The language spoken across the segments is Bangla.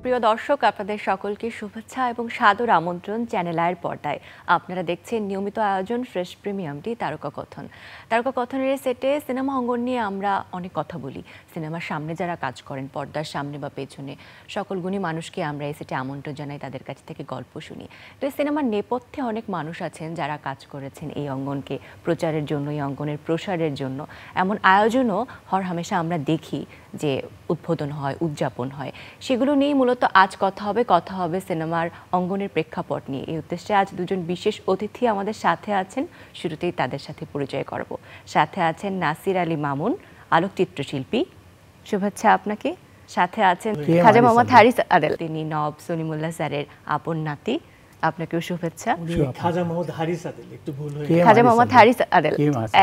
প্রিয় দর্শক, আপনাদের সকলকে শুভেচ্ছা এবং সাদর আমন্ত্রণ চ্যানেল আয়ের পর্দায়। আপনারা দেখছেন নিয়মিত আয়োজন ফ্রেশ প্রিমিয়ামটি তারকা কথন। তারকা কথনের সেটে সিনেমা অঙ্গন নিয়ে আমরা অনেক কথা বলি। সিনেমার সামনে যারা কাজ করেন, পর্দার সামনে বা পেছনে, সকল গুণী মানুষকে আমরা এই সেটে আমন্ত্রণ জানাই, তাদের কাছ থেকে গল্প শুনি। তো এই সিনেমার নেপথ্যে অনেক মানুষ আছেন যারা কাজ করেছেন এই অঙ্গনকে প্রচারের জন্য, এই অঙ্গনের প্রসারের জন্য। এমন আয়োজনও হরহামেশা আমরা দেখি যে উদ্বোধন হয়, উদযাপন হয়। সেগুলো নিয়েই মূলত আজ কথা হবে সিনেমার অঙ্গনের প্রেক্ষাপট নিয়ে। এই উদ্দেশ্যে আজ দুজন বিশেষ অতিথি আমাদের সাথে আছেন। শুরুতেই তাদের সাথে পরিচয় করব। সাথে আছেন নাসির আলী মামুন, আলোকচিত্রশিল্পী। শুভেচ্ছা আপনাকে। সাথে আছেন খাজা মোহাম্মদ হারিস আদেল, তিনি নওয়াব সলিমুল্লাহ স্যারের আপন নাতি। আপনাকেও শুভেচ্ছা। খাজা মোহাম্মদ হারিস আদেল, একটু ভুল হয়ে খাজা মোহাম্মদ হারিস আদেল,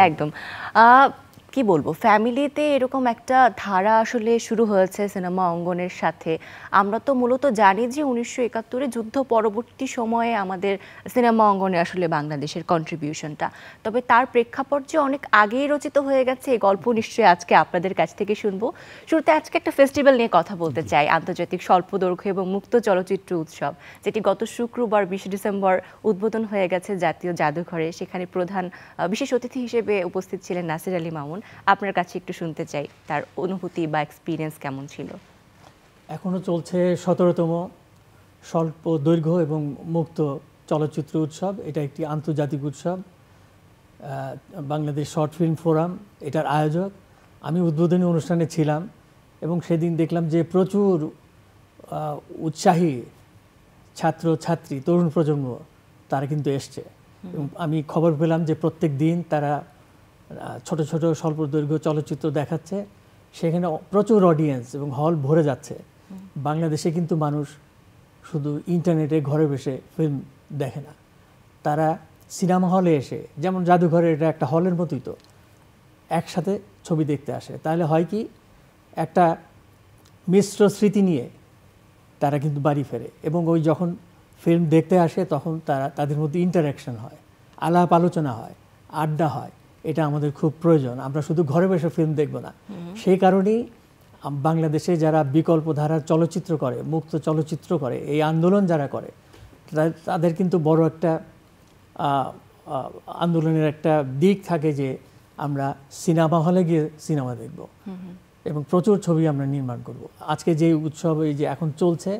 একদম। কি বলবো, ফ্যামিলিতে এরকম একটা ধারা আসলে শুরু হয়েছে সিনেমা অঙ্গনের সাথে। আমরা তো মূলত জানি যে 1971 যুদ্ধ পরবর্তী সময়ে আমাদের সিনেমা অঙ্গনে আসলে বাংলাদেশের কন্ট্রিবিউশনটা, তবে তার প্রেক্ষাপট যে অনেক আগেই রচিত হয়ে গেছে, এই গল্প নিশ্চয়ই আজকে আপনাদের কাছ থেকে শুনবো। শুরুতে আজকে একটা ফেস্টিভ্যাল নিয়ে কথা বলতে চাই, আন্তর্জাতিক স্বল্পদৈর্ঘ্য এবং মুক্ত চলচ্চিত্র উৎসব, যেটি গত শুক্রবার 20 ডিসেম্বর উদ্বোধন হয়ে গেছে জাতীয় জাদুঘরে। সেখানে প্রধান বিশেষ অতিথি হিসেবে উপস্থিত ছিলেন নাসির আলী মামুন। আপনার কাছে একটু শুনতে চাই তার অনুভূতি বা এক্সপিরিয়েন্স কেমন ছিল। এখনো চলছে 17তম স্বল্প দৈর্ঘ্য এবং মুক্ত চলচ্চিত্র উৎসব। এটা একটি আন্তর্জাতিক উৎসব। বাংলাদেশ শর্ট ফিল্ম ফোরাম এটার আয়োজক। আমি উদ্বোধনী অনুষ্ঠানে ছিলাম এবং সেদিন দেখলাম যে প্রচুর উৎসাহী ছাত্র ছাত্রী, তরুণ প্রজন্ম তারা কিন্তু এসছে। এবং আমি খবর পেলাম যে প্রত্যেক দিন তারা ছোট ছোট স্বল্প দৈর্ঘ্য চলচ্চিত্র দেখাচ্ছে। সেখানে প্রচুর অডিয়েন্স এবং হল ভরে যাচ্ছে। বাংলাদেশে কিন্তু মানুষ শুধু ইন্টারনেটে ঘরে বসে ফিল্ম দেখে না, তারা সিনেমা হলে এসে, যেমন জাদুঘরে এটা একটা হলের মতোই, তো একসাথে ছবি দেখতে আসে। তাহলে হয় কি, একটা মিশ্র স্মৃতি নিয়ে তারা কিন্তু বাড়ি ফেরে এবং ওই যখন ফিল্ম দেখতে আসে তখন তাদের মধ্যে ইন্টারাকশন হয়, আলাপ আলোচনা হয়, আড্ডা হয়। এটা আমাদের খুব প্রয়োজন। আমরা শুধু ঘরে বসে ফিল্ম দেখব না। সেই কারণেই বাংলাদেশে যারা বিকল্প ধারার চলচ্চিত্র করে, মুক্ত চলচ্চিত্র করে, এই আন্দোলন যারা করে, তাদের কিন্তু বড় একটা আন্দোলনের একটা দিক থাকে যে আমরা সিনেমা হলে গিয়ে সিনেমা দেখব এবং প্রচুর ছবি আমরা নির্মাণ করব। আজকে যে উৎসব এই যে এখন চলছে,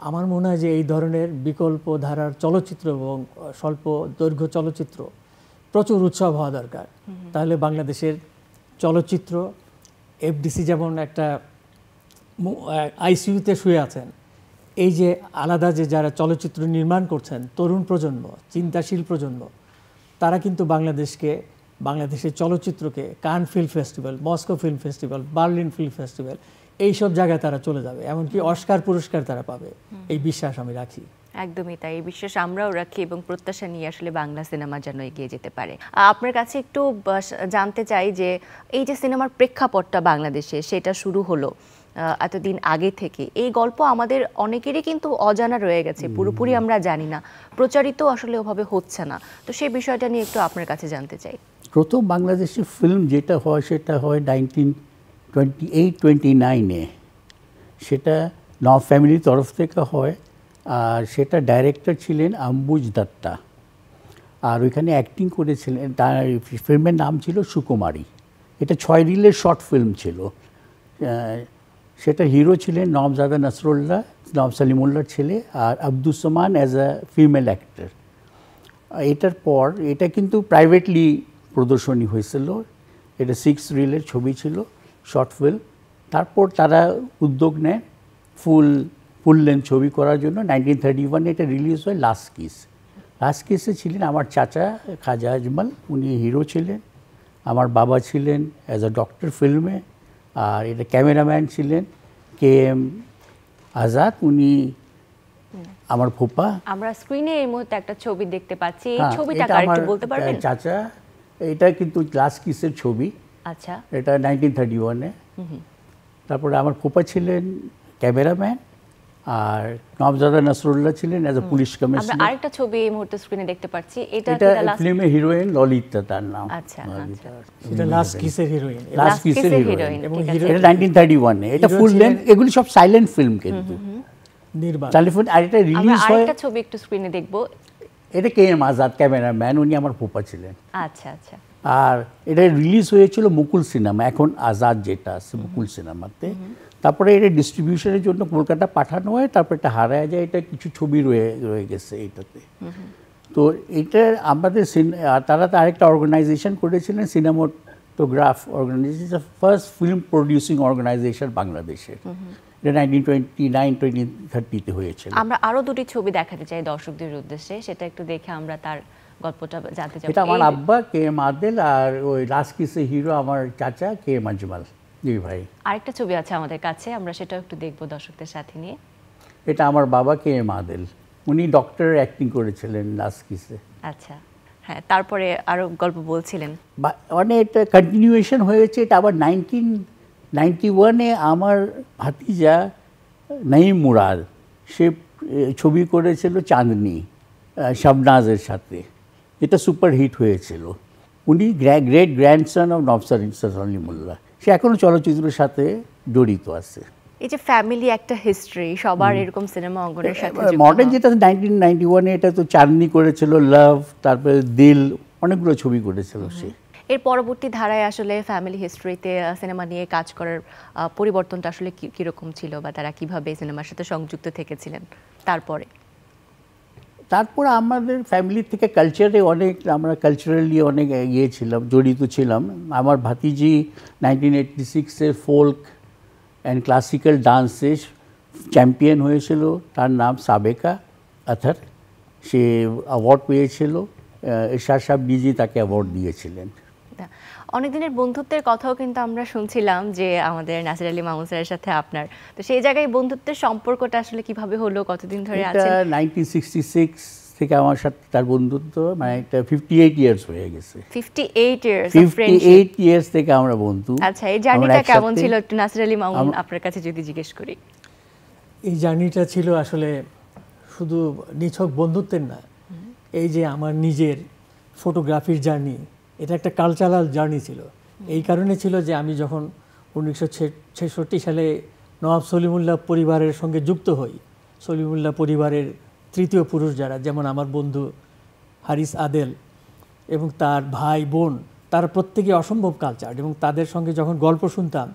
আমার মনে হয় যে এই ধরনের বিকল্প ধারার চলচ্চিত্র এবং স্বল্প দৈর্ঘ্য চলচ্চিত্র প্রচুর উৎসব হওয়া দরকার। তাহলে বাংলাদেশের চলচ্চিত্র, এফডিসি যেমন একটা আইসিইউতে শুয়ে আছেন, এই যে আলাদা যে যারা চলচ্চিত্র নির্মাণ করছেন, তরুণ প্রজন্ম, চিন্তাশীল প্রজন্ম, তারা কিন্তু বাংলাদেশের চলচ্চিত্রকে Cannes film festival, Moscow film festival, Berlin film festival, এইসব জায়গায় তারা চলে যাবে। এমনকি অস্কার পুরস্কার তারা পাবে, এই বিশ্বাস আমি রাখি। একদমই তাই, এই বিশ্বাস আমরাও রাখি এবং প্রত্যাশা নিয়ে আসলে বাংলা সিনেমা যেন এগিয়ে যেতে পারে। আপনার কাছে একটু জানতে চাই যে এই যে সিনেমার প্রেক্ষাপটটা বাংলাদেশে, সেটা শুরু হলো এতদিন আগে থেকে, এই গল্প আমাদের অনেকেরই কিন্তু অজানা রয়ে গেছে, পুরোপুরি আমরা জানি না, প্রচারিত আসলে ওভাবে হচ্ছে না। তো সেই বিষয়টা নিয়ে একটু আপনার কাছে জানতে চাই। প্রথম বাংলাদেশি ফিল্ম যেটা হয় সেটা হয় 1928-29-এ। সেটা নওয়াব ফ্যামিলির তরফ থেকে হয়, আর সেটা ডাইরেক্টর ছিলেন আম্বুজ দত্তা, আর ওইখানে অ্যাক্টিং করেছিলেন, তার ফিল্মের নাম ছিল সুকুমারী। এটা 6 রিলের শর্ট ফিল্ম ছিল। সেটা হিরো ছিলেন নওয়াবজাদা নাসরুল্লাহ, নওয়াব সলিমুল্লাহর ছেলে, আর আব্দুসমান অ্যাজ আ ফিমেল অ্যাক্টর। এটার পর এটা কিন্তু প্রাইভেটলি প্রদর্শনী হয়েছিল। এটা 6 রিলের ছবি ছিল, শর্ট ফিল্ম। তারপর তারা উদ্যোগ নেয় ফুল লেন্থ ছবি করার জন্য। 1931 এটা রিলিজ হয় লাস্ট কিসে ছিলেন আমার চাচা খাজা আজমল, উনি হিরো ছিলেন। আমার বাবা ছিলেন অ্যাজ আ ডক্টর ফিল্মে, আর এটা ক্যামেরাম্যান ছিলেন KM আজাদ, উনি আমার ফুপা। আমরা স্ক্রিনে এই মুহূর্তে একটা ছবি দেখতে পাচ্ছি, এই ছবিটা একটু বলতে পারবেন? চাচা, এটা কিন্তু লাস্ট কিসের ছবি। আচ্ছা, এটা 1931-এ। তারপরে আমার ফুপা ছিলেন ক্যামেরাম্যান, আর নওয়াবজাদা নাসরুল্লাহ ছিলেন অ্যাজ এ পুলিশ কমিশনার। আমরা আরেকটা ছবি এই মুহূর্তে স্ক্রিনে দেখতে পাচ্ছি, এটা ফিল্মে হিরোইন ললিতা, তার নাম। আচ্ছা, এটা লাস্ট কিসের হিরোইন। এবং এটা 1931-এ। এটা ফুল লেন্থ, এগুলি সব সাইলেন্ট ফিল্ম কিন্তু। নির্বাক। টেলিফোন আর এটা আমরা রিলিজ হয়, আরেকটা ছবি একটু স্ক্রিনে দেখবো। এটা কে এম আজাদ ক্যামেরাম্যান, উনি আমার ফুপা ছিলেন। আচ্ছা আচ্ছা। আর এটা রিলিজ হয়েছিল মুকুল সিনেমা, এখন আজাদ যেটা আছে মুকুল সিনেমাতে। তারপরে এটা ডিস্ট্রিবিউশনের জন্য কলকাতা পাঠানো হয়, তারপর এটা হারায় যায়, এটা কিছু ছবি রয়ে গেছে এটাতে। তো এটা আমাদের তারা তো আরেকটা অর্গানাইজেশন করেছিলেন, cinematograph organization, first film producing organization বাংলাদেশের। এটা 1929-30 হয়েছিল। আমরা আরো দুটি ছবি দেখাতে চাই দর্শকদের উদ্দেশ্যে, সেটা একটু দেখে আমরা তার গল্পটা জানতে চাই। এটা আমার আব্বা কে এম আদেল, আর ওই লাস্ট কিসে হিরো আমার চাচা কে এম আজমাল, দুই ভাই। আরেকটা ছবি আছে আমাদের কাছে, আমরা সেটাও একটু দেখবো দর্শকদের সাথে নিয়ে। এটা আমার বাবা কে এম আদেল, উনি ডক্টর অ্যাক্টিং করেছিলেন লাস্ট কিসে। আচ্ছা হ্যাঁ, তারপরে আরো গল্প বলছিলেন। মানে এটা কন্টিনিউয়েশন হয়েছে। এটা আবার 1991-এ আমার ভাতিজা নাঈম মুরাদ, সে ছবি করেছিল চাঁদনি শাবনাজের সাথে, এটা সুপার হিট হয়েছিল। উনি great grandson of Naushad Salimullah, সে এখনও চলচ্চিত্রের সাথে জড়িত আছে। এই যে ফ্যামিলি একটা হিস্ট্রি, সবার এরকম সিনেমা অঙ্গনের সাথে মডার্ন যেটা 1991-এ, এটা তো চাঁদনি করেছিল, লাভ, তারপরে দিল, অনেকগুলো ছবি করেছিল সে। এর পরবর্তী ধারায় আসলে ফ্যামিলি হিস্ট্রিতে সিনেমা নিয়ে কাজ করার পরিবর্তনটা আসলে কিরকম ছিল, বা তারা কিভাবে সিনেমার সাথে সংযুক্ত থেকেছিলেন তারপর আমাদের ফ্যামিলি থেকে কালচারে অনেক, আমরা কালচারালি অনেক ইয়ে ছিলাম, জড়িত ছিলাম। আমার ভাতিজি 1986-এ ফোল্ক অ্যান্ড ক্লাসিক্যাল ডান্সে চ্যাম্পিয়ন হয়েছিল, তার নাম সাবেকা আথার। সে অ্যাওয়ার্ড পেয়েছিল, এরশাদ সাহেব নিজেই তাকে অ্যাওয়ার্ড দিয়েছিলেন। অনেকদিনের বন্ধুত্বের কথাও কিন্তু আমরা শুনছিলাম যে আমাদের নাসির আলী মামুন স্যারের সাথে আপনার, তো সেই জায়গায় বন্ধুত্বের সম্পর্কটা আসলে কিভাবে হলো, কতদিন ধরে আছেন? 1966 থেকে আমার সাথে তার বন্ধুত্ব, মানে এটা 58 ইয়ার্স হয়ে গেছে। 58 ইয়ার্স 58 ইয়ার্স থেকে আমরা বন্ধু। আচ্ছা, এই জার্নিটা কেমন ছিল একটু নাসির আলী মামুন আপনার কাছে যদি জিজ্ঞেস করি। এই জার্নিটা ছিল আসলে শুধু নিছক বন্ধুত্বের না, এই যে আমার নিজের ফটোগ্রাফির জার্নি, এটা একটা কালচারাল জার্নি ছিল। এই কারণে ছিল যে আমি যখন 1966 সালে নওয়াব সলিমুল্লাহ পরিবারের সঙ্গে যুক্ত হই, সলিমুল্লাহ পরিবারের তৃতীয় পুরুষ যারা, যেমন আমার বন্ধু হারিস আদেল এবং তার ভাই বোন, তারা প্রত্যেকে অসম্ভব কালচার, এবং তাদের সঙ্গে যখন গল্প শুনতাম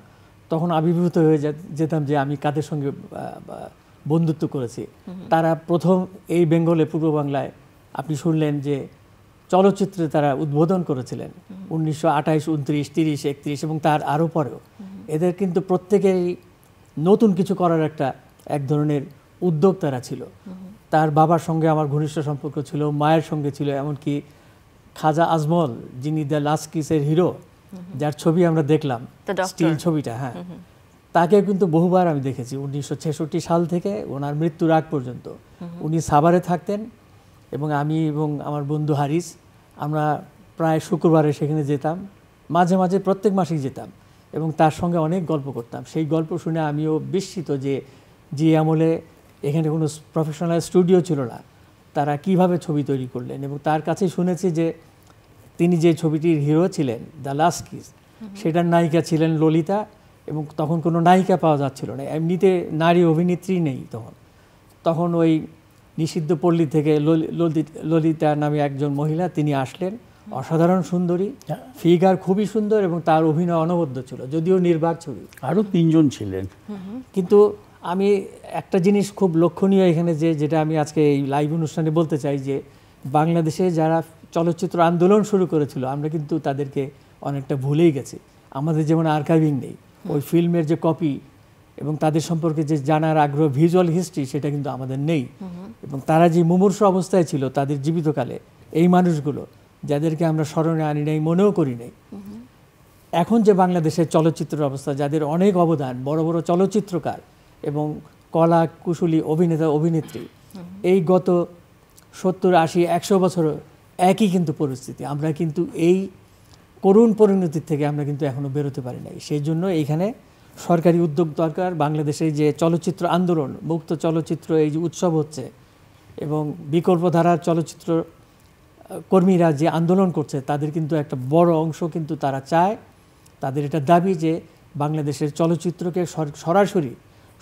তখন আবির্ভূত হয়ে যেতাম যে আমি কাদের সঙ্গে বন্ধুত্ব করেছি। তারা প্রথম এই বেঙ্গলে, পূর্ব বাংলায় আপনি শুনলেন যে চলচ্চিত্রে তারা উদ্বোধন করেছিলেন 1928, 29, 30, 31 এবং তার আরও পরেও। এদের কিন্তু প্রত্যেকেরই নতুন কিছু করার এক ধরনের উদ্যোগ তারা ছিল। তার বাবার সঙ্গে আমার ঘনিষ্ঠ সম্পর্ক ছিল, মায়ের সঙ্গে ছিল, এমনকি খাজা আজমল, যিনি দ্য লাস্ট কিসের হিরো, যার ছবি আমরা দেখলাম, স্টিল ছবিটা, হ্যাঁ, তাকে কিন্তু বহুবার আমি দেখেছি 1966 সাল থেকে ওনার মৃত্যুর আগ পর্যন্ত। উনি সাভারে থাকতেন এবং আমি এবং আমার বন্ধু হারিস, আমরা প্রায় শুক্রবারে সেখানে যেতাম, মাঝে মাঝে প্রত্যেক মাসেই যেতাম এবং তার সঙ্গে অনেক গল্প করতাম। সেই গল্প শুনে আমিও বিস্মিত যে আমলে এখানে কোনো প্রফেশনাল স্টুডিও ছিল না, তারা কিভাবে ছবি তৈরি করলেন। এবং তার কাছে শুনেছি যে তিনি যে ছবিটির হিরো ছিলেন, দ্য লাস্ট কিস, সেটার নায়িকা ছিলেন ললিতা, এবং তখন কোনো নায়িকা পাওয়া যাচ্ছিল না, এমনিতে নারী অভিনেত্রী নেই তখন ওই নিষিদ্ধ পল্লী থেকে ললিতা নামে একজন মহিলা, তিনি আসলেন, অসাধারণ সুন্দরী, ফিগার খুবই সুন্দর এবং তার অভিনয় অনবদ্য ছিল, যদিও নির্বাক ছবি। আরও 3 জন ছিলেন। কিন্তু আমি একটা জিনিস খুব লক্ষণীয় এখানে, যেটা আমি আজকে এই লাইভ অনুষ্ঠানে বলতে চাই, যে বাংলাদেশে যারা চলচ্চিত্র আন্দোলন শুরু করেছিল, আমরা কিন্তু তাদেরকে অনেকটা ভুলেই গেছি। আমাদের যেমন আর্কাইভিং নেই, ওই ফিল্মের যে কপি এবং তাদের সম্পর্কে যে জানার আগ্রহ, ভিজুয়াল হিস্ট্রি, সেটা কিন্তু আমাদের নেই। এবং তারা যে মুমূর্ষু অবস্থায় ছিল তাদের জীবিতকালে, এই মানুষগুলো যাদেরকে আমরা স্মরণে আনি নাই, মনেও করি নাই, এখন যে বাংলাদেশের চলচ্চিত্রের অবস্থা, যাদের অনেক অবদান, বড় বড় চলচ্চিত্রকার এবং কলা কুশলী অভিনেতা অভিনেত্রী, এই গত 70, 80, 100 বছর একই কিন্তু পরিস্থিতি। আমরা কিন্তু এই করুণ পরিণতির থেকে আমরা কিন্তু এখনো বেরোতে পারি নাই। সেই জন্য এইখানে সরকারি উদ্যোগ দরকার। বাংলাদেশে যে চলচ্চিত্র আন্দোলন, মুক্ত চলচ্চিত্র এই যে উৎসব হচ্ছে এবং বিকল্প ধারার চলচ্চিত্র কর্মীরা যে আন্দোলন করছে, তাদের কিন্তু একটা বড় অংশ কিন্তু তারা চায়, তাদের এটা দাবি যে বাংলাদেশের চলচ্চিত্রকে সরাসরি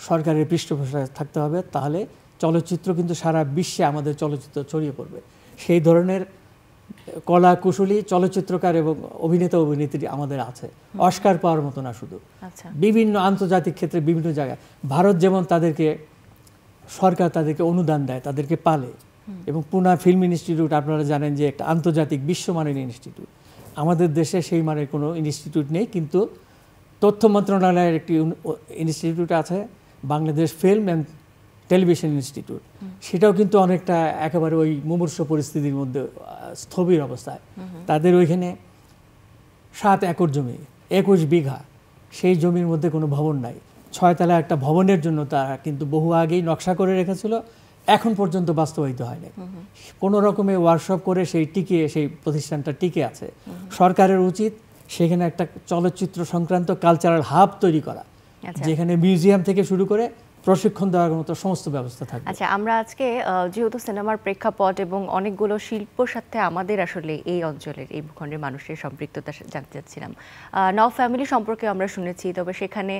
সরকারের পৃষ্ঠপোষকতা থাকতে হবে, তাহলে চলচ্চিত্র কিন্তু সারা বিশ্বে আমাদের চলচ্চিত্র ছড়িয়ে পড়বে। সেই ধরনের কলা কুশলী চলচ্চিত্রকার এবং অভিনেতা অভিনেত্রী আমাদের আছে, অস্কার পাওয়ার মতো না শুধু, আচ্ছা বিভিন্ন আন্তর্জাতিক ক্ষেত্রে বিভিন্ন জায়গায়। ভারত যেমন তাদেরকে সরকার তাদেরকে অনুদান দেয়, তাদেরকে পালে, এবং পুনা ফিল্ম ইনস্টিটিউট আপনারা জানেন যে একটা আন্তর্জাতিক বিশ্বমানের ইনস্টিটিউট। আমাদের দেশে সেই মানের কোনো ইনস্টিটিউট নেই, কিন্তু তথ্য মন্ত্রণালয়ের একটি ইনস্টিটিউট আছে, Bangladesh film and television institute. সেটাও কিন্তু অনেকটা একেবারে ওই মুমূর্ষ পরিস্থিতির মধ্যে স্থবির অবস্থায়। তাদের ওইখানে 7 একর জমি, 21 বিঘা, সেই জমির মধ্যে কোনো ভবন নাই। 6 তলা একটা ভবনের জন্য তারা কিন্তু বহু আগেই নকশা করে রেখেছিল, এখন পর্যন্ত বাস্তবায়িত হয়নি। কোনো রকমে ওয়ার্কশপ করে সেই প্রতিষ্ঠানটা টিকে আছে। সরকারের উচিত সেখানে একটা চলচ্চিত্র সংক্রান্ত কালচারাল হাব তৈরি করা, যেখানে মিউজিয়াম থেকে শুরু করে প্রশিক্ষণ দেওয়ার মতো সমস্ত ব্যবস্থা থাকবে। আচ্ছা, আমরা আজকে যেহেতু সিনেমার প্রেক্ষাপট এবং অনেকগুলো শিল্পর সাথে আমাদের আসলে এই অঞ্চলের এই ভূখণ্ডের মানুষের সম্পৃক্ততা জানতে চাচ্ছিলাম। নওয়াব ফ্যামিলি সম্পর্কে আমরা শুনেছি, তবে সেখানে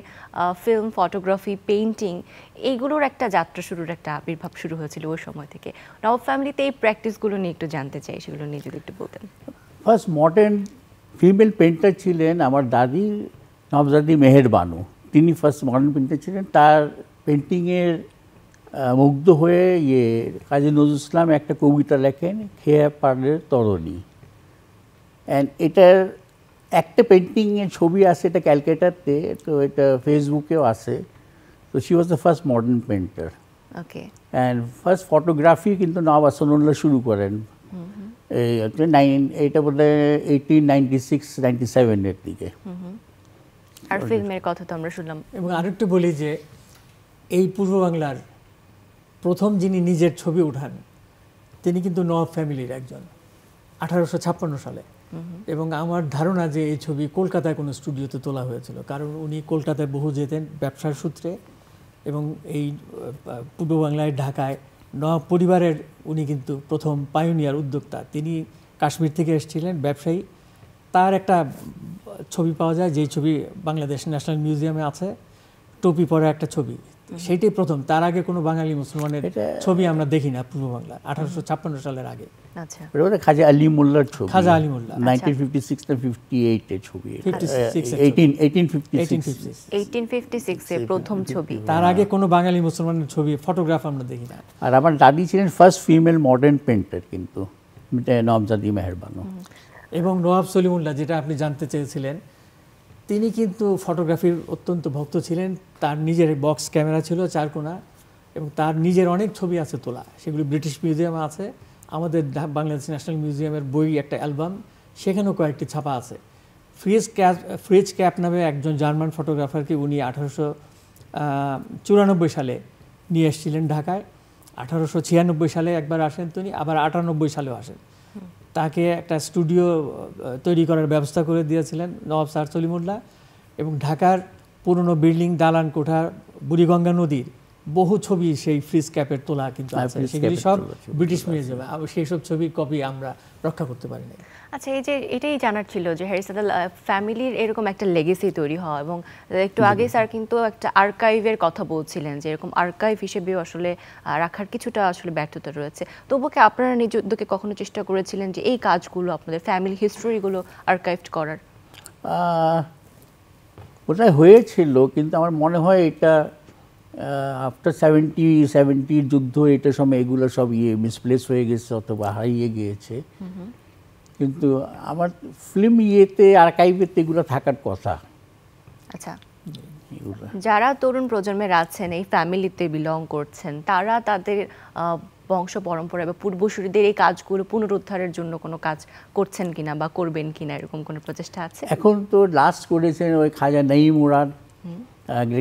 ফিল্ম, ফটোগ্রাফি, পেইন্টিং এইগুলোর একটা যাত্রা শুরুর একটা আবির্ভাব শুরু হয়েছিল ওই সময় থেকে। নওয়াব ফ্যামিলিতে এই প্র্যাকটিসগুলো নিয়ে একটু জানতে চাই, সেগুলো নিয়ে যদি একটু বলতেন। ফার্স্ট মডার্ন ফিমেল পেন্টার ছিলেন আমার দাদি নবজাদি মেহের বানু। তিনি ফার্স্ট মডার্ন পেন্টার ছিলেন। তার পেন্টিংয়ের মুগ্ধ হয়ে কাজী নজরুল ইসলাম একটা কবিতা লেখেন, খেয়া পাড়ের তরণী। অ্যান্ড এটার একটা পেন্টিংয়ের ছবি আছে, এটা ক্যালকাটাতে, তো এটা ফেসবুকেও আছে। তো she was the first modern painter. Okay. And first photography কিন্তু নওয়াব আহসানুল্লাহ শুরু করেন, এইটা বোধ হয় 1896-97 দিকে। আর ফিল্মের কথা তো আমরা শুনলাম। এবং আরেকটু বলি যে এই পূর্ব বাংলার প্রথম যিনি নিজের ছবি উঠান তিনি কিন্তু নওয়াব ফ্যামিলির একজন, 1856 সালে। এবং আমার ধারণা যে এই ছবি কলকাতায় কোনো স্টুডিওতে তোলা হয়েছিল, কারণ উনি কলকাতায় বহু যেতেন ব্যবসার সূত্রে, এবং এই পূর্ব বাংলায় ঢাকায় নওয়াব পরিবারের উনি কিন্তু প্রথম পাইওনিয়ার উদ্যোক্তা। তিনি কাশ্মীর থেকে এসেছিলেন, ব্যবসায়ী। তার একটা ছবি পাওয়া যায়, যেই ছবি বাংলাদেশ ন্যাশনাল মিউজিয়ামে আছে, টুপি পরা একটা ছবি, সেইটাই প্রথম। তার আগে কোনো বাঙালি মুসলমানের ছবি আমরা দেখি না পূর্ব বাংলা, 1856 সালের আগে। আচ্ছা, খাজা আলী মোল্লার ছবি, খাজা আলী মোল্লা, 1956 না 58 এর ছবি, 1856 এর প্রথম ছবি। তার আগে কোনো বাঙালি মুসলমানের ছবি, ফটোগ্রাফ আমরা দেখি না। আর আমার দাদি ছিলেন ফার্স্ট ফিমেল মডার্ন পেন্টার কিন্তু, নবজাদি মেহের বানু। এবং নওয়াব সলিমুল্লাহ, যেটা আপনি জানতে চেয়েছিলেন, তিনি কিন্তু ফটোগ্রাফির অত্যন্ত ভক্ত ছিলেন। তার নিজের বক্স ক্যামেরা ছিল 4 কোণা, এবং তার নিজের অনেক ছবি আছে তোলা, সেগুলি ব্রিটিশ মিউজিয়ামে আছে। আমাদের বাংলাদেশ ন্যাশনাল মিউজিয়ামের বই একটা অ্যালবাম, সেখানেও কয়েকটি ছাপা আছে। ফ্রিজ ক্যাপ নামে একজন জার্মান ফটোগ্রাফারকে উনি 1894 সালে নিয়ে এসেছিলেন ঢাকায়। 1896 সালে একবার আসেন তিনি, আবার 98 সালেও আসেন। তাকে একটা স্টুডিও তৈরি করার ব্যবস্থা করে দিয়েছিলেন নওয়াব স্যার সলিমুল্লাহ। এবং ঢাকার পুরনো বিল্ডিং, দালান কোঠা, বুড়িগঙ্গা নদীর বহু ছবি সেই ফ্রিজ ক্যাপের তোলা কিন্তু আছে, সেগুলি সব ব্রিটিশ মিউজিয়ামে। সেই সব ছবির কপি আমরা রক্ষা করতে পারি না। আচ্ছা, এই যে এটাই জানার ছিল যে হ্যারি সাদাল ফ্যামিলির এরকম একটা লেগেসি তৈরি হয়, এবং একটু আগে স্যার কিন্তু একটা আর্কাইভের কথা বলছিলেন, যে এরকম আর্কাইভ হিসেবেও আসলে রাখার কিছুটা আসলে ব্যর্থতা রয়েছে। তবুও কি আপনারা নিজ উদ্যোগে কখনো চেষ্টা করেছিলেন যে এই কাজগুলো, আপনাদের ফ্যামিলি হিস্টোরিগুলো আর্কাইভড করার? ওটাই হয়েছিল, কিন্তু আমার মনে হয় এটা আফটার 70 যুদ্ধ, এটার সময় এগুলো সব মিসপ্লেস হয়ে গেছে অথবা হারিয়ে গিয়েছে। কিন্তু আমার ফিল্ম আর্কাইভেতে এগুলো থাকার কথা। আচ্ছা, যারা তরুণ প্রজন্মের আছেন, এই ফ্যামিলিতে বিলং করছেন, তারা তাদের বংশ পরম্পরা বা পূর্বসূরীদের এই কাজগুলো পুনরুদ্ধারের জন্য কোনো কাজ করছেন কিনা বা করবেন কিনা, এরকম কোনো প্রচেষ্টা আছে? এখন তো লাস্ট করেছেন ওই Khwaja Naim Murad,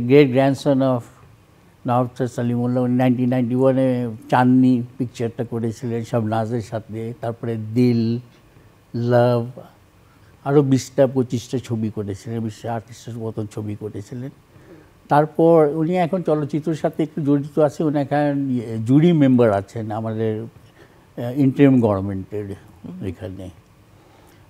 great grandson of Nawab Salimullah. 1991-এ চাঁদনি পিকচারটা করেছিলেন শাবনাজের সাথে। তারপরে দিল, লাভ, আরও 20টা-25টা ছবি করেছিলেন, 20-28টার মতন ছবি করেছিলেন। তারপর উনি এখন চলচ্চিত্রের সাথে একটু জড়িত আছে। উনি এখন জুরি মেম্বার আছেন আমাদের ইন্টারিম গভর্নমেন্টের এখানে।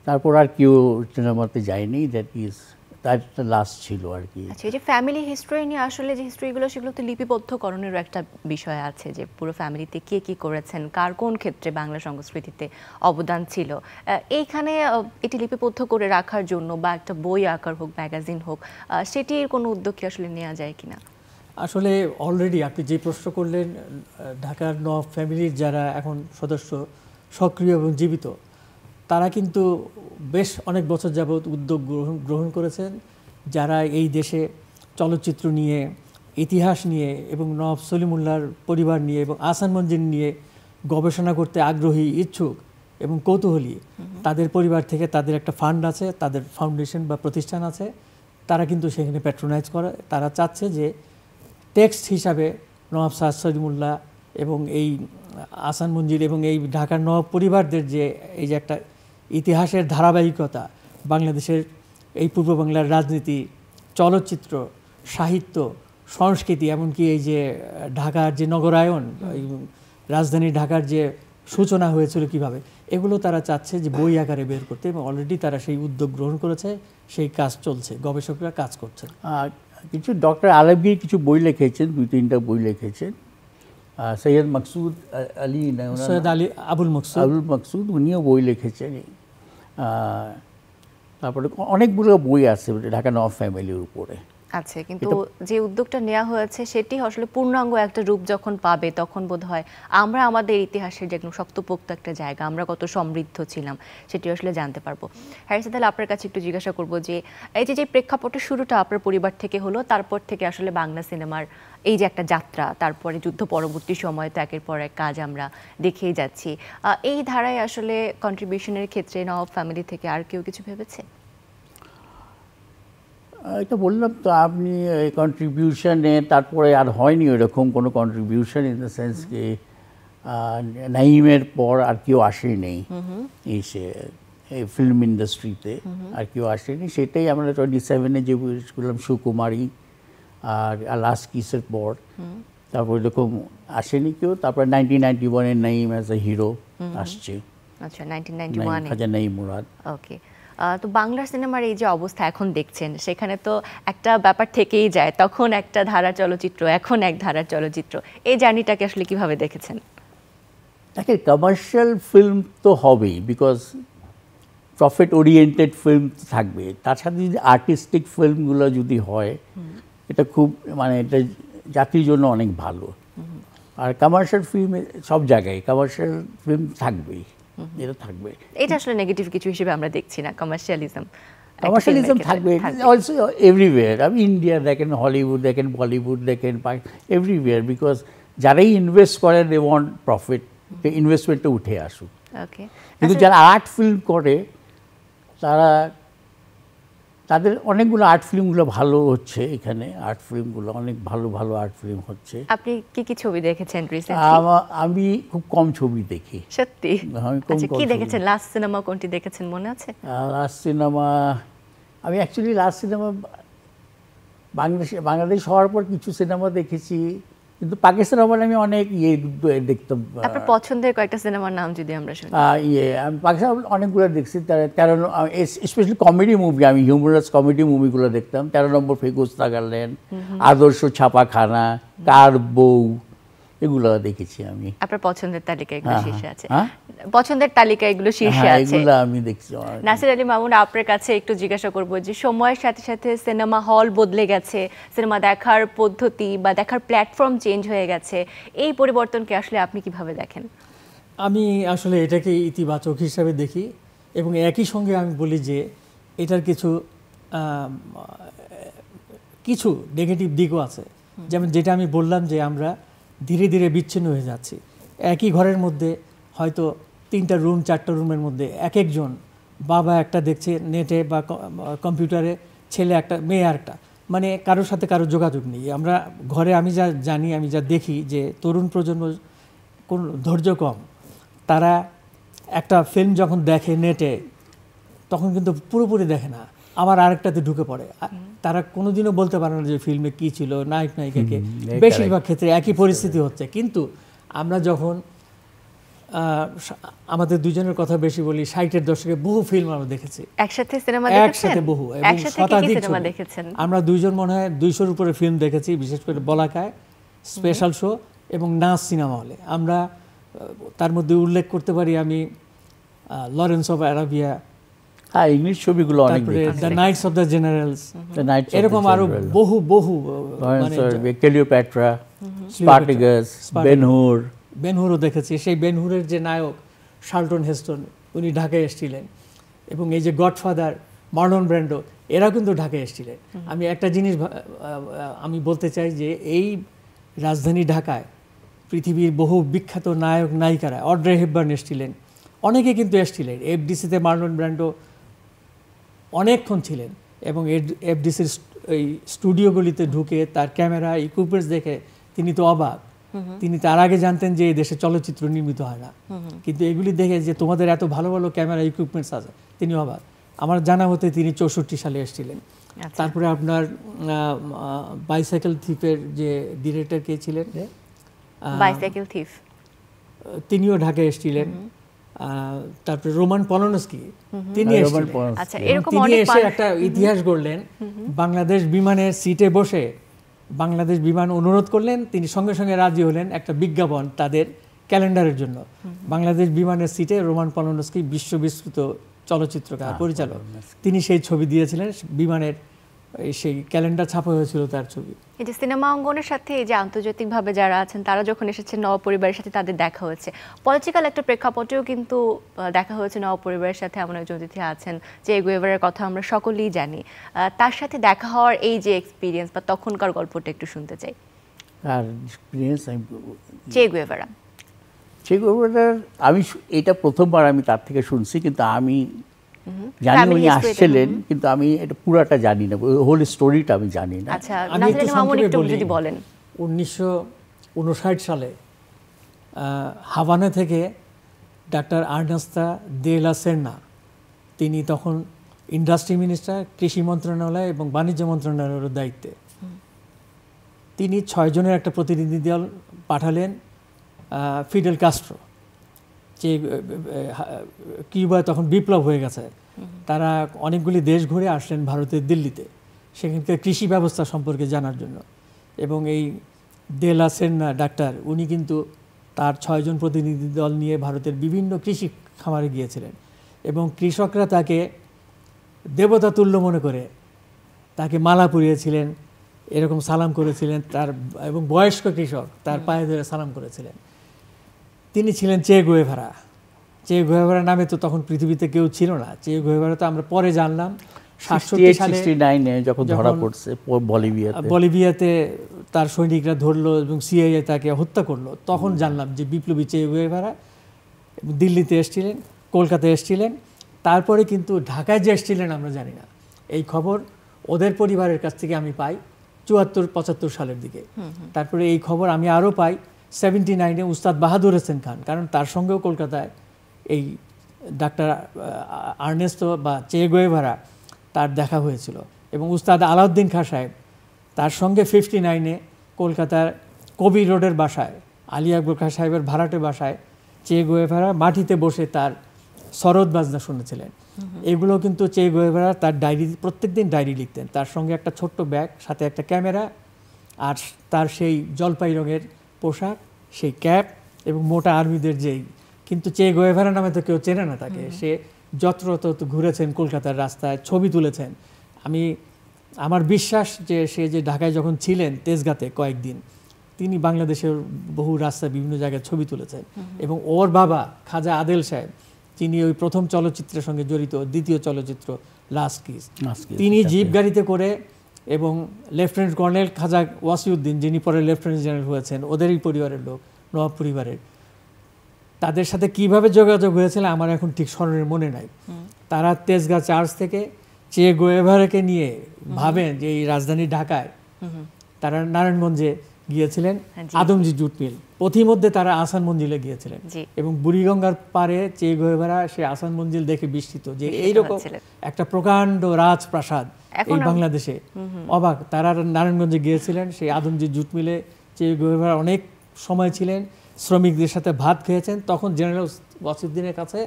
তারপর আর কেউ সিনেমাতে যায়নি। দ্যাট ইজ তার লাস্ট ছিল আর কি। আচ্ছা, এই যে ফ্যামিলি হিস্ট্রি নিয়ে আসলে যে হিস্ট্রিগুলো, সেগুলো তো লিপিবদ্ধকরণেরও একটা বিষয় আছে, যে পুরো ফ্যামিলিতে কে কি করেছেন, কার কোন ক্ষেত্রে বাংলা সংস্কৃতিতে অবদান ছিল, এইখানে এটি লিপিবদ্ধ করে রাখার জন্য বা একটা বই আকার হোক, ম্যাগাজিন হোক, সেটির কোনো উদ্যোগ কি আসলে নেওয়া যায় কিনা? আসলে অলরেডি আপনি যে প্রশ্ন করলেন, ঢাকার নওয়াব ফ্যামিলির যারা এখন সদস্য সক্রিয় এবং জীবিত, তারা কিন্তু বেশ অনেক বছর যাবৎ উদ্যোগ গ্রহণ করেছেন, যারা এই দেশে চলচ্চিত্র নিয়ে, ইতিহাস নিয়ে এবং নওয়াব সলিমুল্লাহর পরিবার নিয়ে এবং আহসান মঞ্জিল নিয়ে গবেষণা করতে আগ্রহী, ইচ্ছুক এবং কৌতূহলী, তাদের পরিবার থেকে তাদের একটা ফান্ড আছে, তাদের ফাউন্ডেশন বা প্রতিষ্ঠান আছে, তারা কিন্তু সেখানে প্যাট্রোনাইজ করে। তারা চাচ্ছে যে টেক্সট হিসাবে নওয়াব শাহ সলিমুল্লাহ এবং এই আহসান মঞ্জিল এবং এই ঢাকার নওয়াব পরিবারদের যে এই যে একটা ইতিহাসের ধারাবাহিকতা, বাংলাদেশের এই পূর্ব বাংলার রাজনীতি, চলচ্চিত্র, সাহিত্য, সংস্কৃতি, এমনকি এই যে ঢাকার যে নগরায়ন, এই রাজধানী ঢাকার যে সূচনা হয়েছিল কিভাবে, এগুলো তারা চাচ্ছে যে বই আকারে বের করতে, এবং অলরেডি তারা সেই উদ্যোগ গ্রহণ করেছে, সেই কাজ চলছে, গবেষকরা কাজ করছেন। কিছু ডক্টর আলমগীর কিছু বই লিখেছেন, 2-3টা বই লিখেছেন। সৈয়দ মকসুদ আলী, সৈয়দ আলী আবুল মকসুদ, উনিও বই লিখেছেন। তারপরে অনেকগুলো বই আছে ঢাকা নওয়াব ফ্যামিলির উপরে আছে, কিন্তু যে উদ্যোগটা নেওয়া হয়েছে সেটি আসলে পূর্ণাঙ্গ একটা রূপ যখন পাবে, তখন বোধ হয় আমরা আমাদের ইতিহাসের যে শক্তপোক্ত একটা জায়গা, আমরা কত সমৃদ্ধ ছিলাম, সেটি আসলে জানতে পারবো। হ্যারিস, তাহলে আপনার কাছে একটু জিজ্ঞাসা করবো যে এই যে প্রেক্ষাপটের শুরুটা আপনার পরিবার থেকে হলো, তারপর থেকে আসলে বাংলা সিনেমার এই যে একটা যাত্রা, তারপরে যুদ্ধ পরবর্তী সময় তো একের পর এক কাজ আমরা দেখেই যাচ্ছি, এই ধারায় আসলে কন্ট্রিবিউশনের ক্ষেত্রে নওয়াব ফ্যামিলি থেকে আর কেউ কিছু ভেবেছে? এটা বললাম তো, আপনি কন্ট্রিবিউশনে তারপরে আর হয়নি ওইরকম কোনো কন্ট্রিবিউশন, ইন দ্য সেন্স কি নাইমের পর আর কেউ আসেনি এই ফিল্ম ইন্ডাস্ট্রিতে, আর কেউ আসেনি। সেটাই আমরা 27-এ যে করলাম সুকুমারী আর লাস্ট কিসের পর, তারপর এরকম আসেনি কেউ। তারপর 1991-এ নাইম অ্যাজ এ হিরো আসছে। আচ্ছা, 1991-এ খাজা নাইম মুরাদ। ওকে। তো বাংলা সিনেমার এই যে অবস্থা এখন দেখছেন, সেখানে তো একটা ব্যাপার থেকেই যায়, তখন একটা ধারা চলচ্চিত্র, এখন এক ধারার চলচ্চিত্র, এই জার্নিটাকে আসলে কিভাবে দেখেছেন? দেখেন, কমার্শিয়াল ফিল্ম তো হবেই, বিকজ প্রফিট ওরিয়েন্টেড ফিল্ম থাকবে, তার সাথে যদি আর্টিস্টিক ফিল্মগুলো যদি হয়, এটা খুব মানে এটা জাতির জন্য অনেক ভালো। আর কমার্শিয়াল ফিল্ম সব জায়গায় কমার্শিয়াল ফিল্ম থাকবেই, এটা থাকবে। এটা আসলে নেগেটিভ কিছু হিসেবে আমরা দেখছি না, কমার্শিয়ালিজম থাকবে অলসো এভরিওয়্যার। আপনি ইন্ডিয়া দেখেন, হলিউড দেখেন, বলিউড দেখেন, এভরিওয়্যার, বিকজ যারাই ইনভেস্ট করেন দে ওয়ান্ট প্রফিট, ইনভেস্টমেন্টটা উঠে আসুক। ওকে, কিন্তু যারা আর্ট ফিল্ম করে তাদের অনেকগুলো আর্ট ফিল্মগুলো ভালো হচ্ছে, এখানে আর্ট ফিল্মগুলো অনেক ভালো ভালো আর্ট ফিল্ম হচ্ছে। আপনি কি কি ছবি দেখেছেন রিসেন্টলি? আমি খুব কম ছবি দেখি। সত্যি? আমি কি দেখেছেন? লাস্ট সিনেমা কোনটি দেখেছেন মনে আছে? লাস্ট সিনেমা আমি অ্যাকচুয়ালি বাংলাদেশ হওয়ার পর কিছু সিনেমা দেখেছি, কিন্তু পাকিস্তান মানে আমি অনেক দেখতাম। আপনার পছন্দের কয়েকটা সিনেমার নাম যদি আমরা শুনি। আমি পাকিস্তান অনেকগুলো দেখছি, 13 স্পেশালি কমেডি মুভি, আমি হিউমারাস কমেডি মুভিগুলো দেখতাম। 13 নম্বর ফেকুস্তা গার্লেন্ড, আদর্শ ছাপাখানা, কার বউ, এগুলো দেখেছি আমি। আপনার পছন্দের তালিকায় এগুলো শীর্ষে আছে? পছন্দের তালিকায় এগুলো শীর্ষে আছে, এগুলো আমি দেখছি। নাসির আলী মামুন, আপনার কাছে একটু জিজ্ঞাসা করব যে সময়ের সাথে সাথে সিনেমা হল বদলে গেছে, সিনেমা দেখার পদ্ধতি বা দেখার প্ল্যাটফর্ম চেঞ্জ হয়ে গেছে, এই পরিবর্তনকে আসলে আপনি কিভাবে দেখেন? আমি আসলে এটাকে ইতিবাচক হিসাবে দেখি, এবং একই সঙ্গে আমি বলি যে এটার কিছু নেগেটিভ দিকও আছে। যেমন যেটা আমি বললাম যে আমরা ধীরে ধীরে বিচ্ছিন্ন হয়ে যাচ্ছি। একই ঘরের মধ্যে হয়তো 3টা রুম, 4টা রুমের মধ্যে এক একজন, বাবা একটা দেখছে নেটে বা কম্পিউটারে, ছেলে একটা, মেয়ে আরেকটা, মানে কারোর সাথে কারোর যোগাযোগ নেই। আমরা ঘরে আমি যা জানি, আমি যা দেখি যে তরুণ প্রজন্ম কোন ধৈর্য কম, তারা একটা ফিল্ম যখন দেখে নেটে, তখন কিন্তু পুরোপুরি দেখে না, আবার আরেকটাতে ঢুকে পড়ে। তারা কোনোদিনও বলতে পারে না যে ফিল্মে কী ছিল, নায়ক নায়িকাকে। বেশিরভাগ ক্ষেত্রে একই পরিস্থিতি হচ্ছে। কিন্তু আমরা যখন আমাদের দুজনের কথা বেশি বলি, 60-এর দশকে বহু ফিল্ম আমরা দেখেছি, একসাথে সিনেমা দেখেছেন? একসাথে বহু, এবং একসাথে কি কি শতাধিক সিনেমা ছবি। দেখেছেন? আমরা দুইজন মনে হয় 200-র উপরে ফিল্ম দেখেছি, বিশেষ করে বলাকায়, স্পেশাল শো এবং নাচ সিনেমা হলে। আমরা তার মধ্যে উল্লেখ করতে পারি আমি লরেন্স অফ আরাবিয়া, হ্যাঁ ইংলিশ ছবিগুলো অনেক তারপরে দেখেছি। The knights of the generals, The Knights of the এরকম আরো General, বহু বহু, মানে ক্লিওপ্যাট্রা, স্পার্টিগাস, বেনহুর। বেনহুরও দেখেছি। সেই বেনহুরের যে নায়ক শার্লটন হেস্টন, উনি ঢাকায় এসেছিলেন, এবং এই যে গডফাদার মার্লন ব্র্যান্ডো, এরা কিন্তু ঢাকায় এসেছিলেন। আমি একটা জিনিস আমি বলতে চাই যে এই রাজধানী ঢাকায় পৃথিবীর বহু বিখ্যাত নায়ক নায়িকারা, অড্রে হেপবার্ন এসেছিলেন, অনেকে কিন্তু এসেছিলেন। এফডিসিতে মার্লন ব্র্যান্ডো অনেকক্ষণ ছিলেন, এবং এফডিসির এই স্টুডিওগুলিতে ঢুকে তার ক্যামেরা ইকুইপমেন্টস দেখে তিনি তো অবাক। তিনি তার আগে জানতেন যে এই দেশে চলচ্চিত্র নির্মিত হয় না, কিন্তু এগুলি দেখে যে তোমাদের এত ভালো ভালো ক্যামেরা ইকুইপমেন্টস আছে, তিনি অবাক। আমার জানা মতে তিনি 64 সালে এসেছিলেন। তারপরে আপনার বাইসাইকেল থিফের যে ডিরেক্টর কে ছিলেন, বাইসাইকেল থিফ, তিনিও ঢাকায় এসেছিলেন। তারপরে রোমান পলোনস্কি, তিনি এসেছিলেন। আচ্ছা, এরকম তিনি অনেক এসে একটা ইতিহাস গড়লেন। বাংলাদেশ বিমানের সিটে বসে বাংলাদেশ বিমান অনুরোধ করলেন, তিনি সঙ্গে সঙ্গে রাজি হলেন একটা বিজ্ঞাপন তাদের ক্যালেন্ডারের জন্য। বাংলাদেশ বিমানের সিটে রোমান পলোনস্কি, বিশ্ববিশ্রুত চলচ্চিত্রকার পরিচালক, তিনি সেই ছবি দিয়েছিলেন। বিমানের সেই ক্যালেন্ডার ছাপা হয়েছিল তার ছবি। এই যে সিনেমা অঙ্গনের সাথে এই যে আন্তর্জাতিকভাবে যারা আছেন, তারা যখন এসেছেন নবপরিবারের সাথে তাদের দেখা হয়েছে। পলিটিক্যাল একটা প্রেক্ষাপটেও কিন্তু দেখা হয়েছে নবপরিবারের সাথে। এমন একজন অতিথি আছেন যে গুয়েভারার কথা আমরা সকলেই জানি, তার সাথে দেখা হওয়ার এই যে এক্সপিরিয়েন্স বা তখনকার গল্পটা একটু শুনতে চাই। আর এক্সপিরিয়েন্স চে গুয়েভারা, আমি এটা প্রথমবার আমি তার থেকে শুনছি, কিন্তু আমি জানি Family উনি history তে, আসছিলেন, কিন্তু আমি এটা পুরাটা জানি না, হোল স্টোরিটা আমি জানি না। আচ্ছা আমি একটু নাজরিন মামুন সংক্ষেপে একটু বলি। যদি বলেন। 1959 সালে হাভানা থেকে ডাক্তার আর্নেস্তা দে লা সেরনা, তিনি তখন ইন্ডাস্ট্রি মিনিস্টার, কৃষি মন্ত্রণালয় এবং বাণিজ্য মন্ত্রণালয়ের দায়িত্বে। তিনি 6 জনের একটা প্রতিনিধি দল পাঠালেন ফিডেল কাস্ট্রো, যে কিউবায় তখন বিপ্লব হয়ে গেছে। তারা অনেকগুলি দেশ ঘুরে আসলেন ভারতের দিল্লিতে, সেখানকার কৃষি ব্যবস্থা সম্পর্কে জানার জন্য। এবং এই দে লা সেরনা ডাক্তার, উনি কিন্তু তার 6 জন প্রতিনিধি দল নিয়ে ভারতের বিভিন্ন কৃষি খামারে গিয়েছিলেন, এবং কৃষকরা তাকে দেবতা তুল্য মনে করে তাকে মালা পরিয়েছিলেন, এরকম সালাম করেছিলেন তার, এবং বয়স্ক কৃষক তার পায়ে ধরে সালাম করেছিলেন। তিনি ছিলেন চে গুয়েভারা। চে গুয়েভারা নামে তো তখন পৃথিবীতে কেউ ছিল না। চে গুয়েভারা তো আমরা পরে জানলাম 67 সালে 69-এ যখন ধরা পড়ছে বলিভিয়াতে তার সৈনিকরা ধরলো এবং সিআইএ তাকে হত্যা করলো, তখন জানলাম যে বিপ্লবী চে গুয়েভারা দিল্লিতে এসেছিলেন, কলকাতায় এসেছিলেন। তারপরে কিন্তু ঢাকায় যে এসেছিলেন আমরা জানি না। এই খবর ওদের পরিবারের কাছ থেকে আমি পাই 74-75 সালের দিকে। তারপরে এই খবর আমি আরও পাই 79-এ উস্তাদ বাহাদুর হোসেন খান, কারণ তার সঙ্গেও কলকাতায় এই ডাক্তার আর্নেস্তো বা চে গুয়েভারা তার দেখা হয়েছিল। এবং উস্তাদ আলাউদ্দিন খাঁ সাহেব, তার সঙ্গে 59-এ কলকাতার কবি রোডের বাসায়, আলী আকবর খাঁ সাহেবের ভাড়াটে বাসায় চে গুয়েভারা মাটিতে বসে তার সরোদ বাজনা শুনেছিলেন। এগুলো কিন্তু চে গুয়েভারা তার ডায়েরি, প্রত্যেকদিন ডায়েরি লিখতেন। তার সঙ্গে একটা ছোট্ট ব্যাগ, সাথে একটা ক্যামেরা, আর তার সেই জলপাই রঙের পোশাক, সেই ক্যাপ, এবং মোটা আর্মিদের যেই, কিন্তু চে গুয়েভারা নামে তো কেউ চেনে না তাকে। সে যত্রতত্র ঘুরেছেন কলকাতার রাস্তায়, ছবি তুলেছেন। আমার বিশ্বাস যে সে যে ঢাকায় যখন ছিলেন তেজগাঁতে কয়েকদিন, তিনি বাংলাদেশের বহু রাস্তায় বিভিন্ন জায়গায় ছবি তুলেছেন। এবং ওর বাবা খাজা আদেল সাহেব, যিনি ওই প্রথম চলচ্চিত্রের সঙ্গে জড়িত, দ্বিতীয় চলচ্চিত্র লাস্ট কিস, তিনি জিপ গাড়িতে করে, এবং লেফটেন্যান্ট কর্নেল খাজা ওয়াসিউদ্দিন, যিনি পরে লেফটেন্যান্ট জেনারেল হয়েছেন, ওদেরই পরিবারের লোক, নবাব পরিবারের, তাদের সাথে কিভাবে যোগাযোগ হয়েছিল আমার এখন ঠিক স্মরণের মনে নাই। তারা তেজগাঁ চার্চ থেকে চে গুয়েভারাকে নিয়ে ভাবেন যে এই রাজধানী ঢাকায় তারা নারায়ণগঞ্জে গিয়েছিলেন, আদমজি জুট মিল, পথিমধ্যে তারা আসান মঞ্জিলে গিয়েছিলেন। এবং বুড়িগঙ্গার পারে চে গুয়েভারা সে আসান মঞ্জিল দেখে বিস্মিত যে এইরকম একটা প্রকাণ্ড রাজপ্রাসাদ এই বাংলাদেশে, অবাক। তারা নারায়ণগঞ্জে গিয়েছিলেন, সেই আদমজি জুট মিলে চে গুয়েভারা অনেক সময় ছিলেন, শ্রমিকদের সাথে ভাত খেয়েছেন, তখন জেনারেল ওয়াসিউদ্দিনের কাছে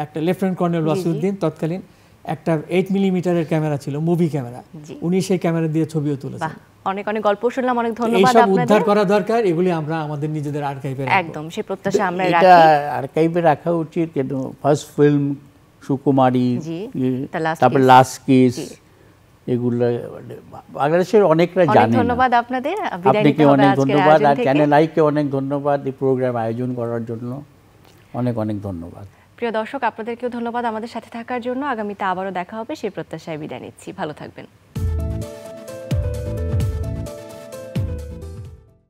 একটা লেফটেন্যান্ট কর্নেল ওয়াসিউদ্দিন তৎকালীন একটা 8 মিলিমিটারের ক্যামেরা ছিল, মুভি ক্যামেরা, উনি সেই ক্যামেরা দিয়ে ছবিও তুলেছেন। অনেক অনেক গল্প শুনলাম, অনেক ধন্যবাদ এইসব আপনাদের। উদ্ধার করা দরকার, এগুলি আমরা আমাদের নিজেদের আর্কাইভে একদম সেই প্রত্যাশা আমরা এটা রাখি। আর্কাইভে রাখা উচিত, কিন্তু ফার্স্ট ফিল্ম সুকুমারী, জি, তারপর লাস্ট কিস, এগুলো বাংলাদেশের অনেকরা অনেক জানে না। ধন্যবাদ আপনাদের, বিদায় নিতে আপনাকে হবে অনেক আজকের ধন্যবাদ, আয়োজন আর থেকে। চ্যানেল আইকে অনেক ধন্যবাদ এই প্রোগ্রাম আয়োজন করার জন্য, অনেক অনেক ধন্যবাদ। প্রিয় দর্শক, আপনাদেরকেও ধন্যবাদ আমাদের সাথে থাকার জন্য। আগামীতে আবারও দেখা হবে সেই প্রত্যাশায় বিদায় নিচ্ছি, ভালো থাকবেন।